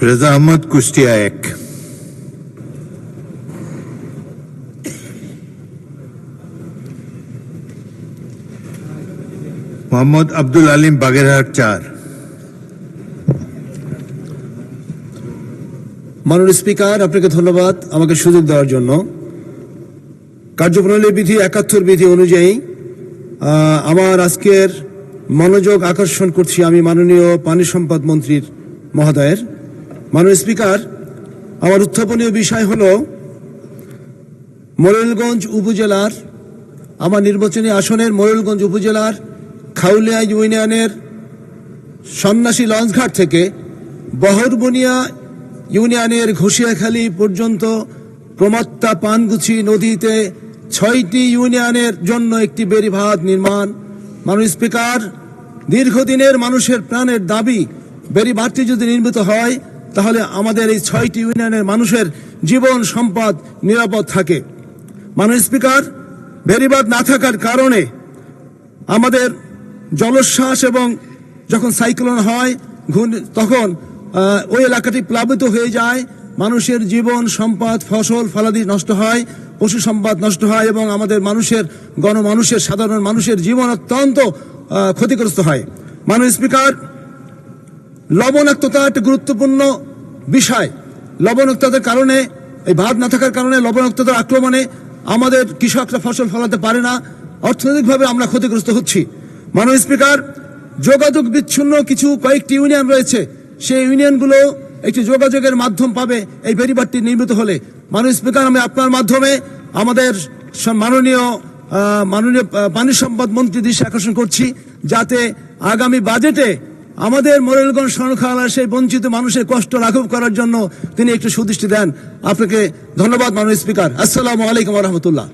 রেজা আহমদ, কুষ্টিয়া ১। মোহাম্মদ আব্দুল আলিম, বাগেরহাট ৪। মাননীয় স্পিকার, আপনাকে ধন্যবাদ আমাকে সুযোগ দেওয়ার জন্য। কার্যপ্রণালী বিধি ৭১ বিধি অনুযায়ী আমার আজকের মনোযোগ আকর্ষণ করছি আমি মাননীয় পানি সম্পদ মন্ত্রীর মহোদয়ের। মাননীয় স্পিকার, আমার উত্থাপনীয় বিষয় হল মোরেলগঞ্জ উপজেলার, আমার নির্বাচনী আসনের মোরেলগঞ্জ উপজেলার খাউলিয়া ইউনিয়নের সন্ন্যাসী লঞ্চঘাট থেকে বহরবনিয়া ইউনিয়নের ঘোষিয়াখালী পর্যন্ত প্রমত্তা পানগুছি নদীতে ৬টি ইউনিয়নের জন্য একটি বেড়িবাঁধ নির্মাণ। মাননীয় স্পিকার, দীর্ঘদিনের মানুষের প্রাণের দাবি, বেড়িবাঁধটি যদি নির্মিত হয় তাহলে আমাদের এই ৬টি ইউনিয়নের মানুষের জীবন সম্পদ নিরাপদ থাকে। মাননীয় স্পিকার, বেড়িবাঁধ না থাকার কারণে আমাদের জলোচ্ছ্বাস এবং যখন সাইক্লোন হয় তখন ওই এলাকাটি প্লাবিত হয়ে যায়, মানুষের জীবন সম্পদ, ফসল ফলাদি নষ্ট হয়, পশু সম্পদ নষ্ট হয় এবং আমাদের গণমানুষের সাধারণ মানুষের জীবন অত্যন্ত ক্ষতিগ্রস্ত হয়। মাননীয় স্পিকার, লবণাক্ততা একটা গুরুত্বপূর্ণ বিষয়। লবণাক্ততার কারণে, এই বাঁধ না থাকার কারণে লবণাক্ততার আক্রমণে আমাদের কৃষকরা ফসল ফলাতে পারে না, অর্থনৈতিকভাবে আমরা ক্ষতিগ্রস্ত হচ্ছি। মাননীয় স্পিকার, যোগাযোগ বিচ্ছিন্ন কয়েকটি ইউনিয়ন রয়েছে, সেই ইউনিয়নগুলো একটি যোগাযোগের মাধ্যম পাবে এই বেড়িবাঁধটি নির্মিত হলে। মাননীয় স্পিকার, আমি আপনার মাধ্যমে আমাদের মাননীয় পানি সম্পদ মন্ত্রী দৃষ্টি আকর্ষণ করছি যাতে আগামী বাজেটে আমাদের মোরেলগঞ্জ সংরক্ষণালয়ের সেই বঞ্চিত মানুষের কষ্ট লাঘব করার জন্য তিনি একটু সুদৃষ্টি দেন। আপনাকে ধন্যবাদ মাননীয় স্পিকার। আসসালামু আলাইকুম ওয়া রাহমাতুল্লাহ।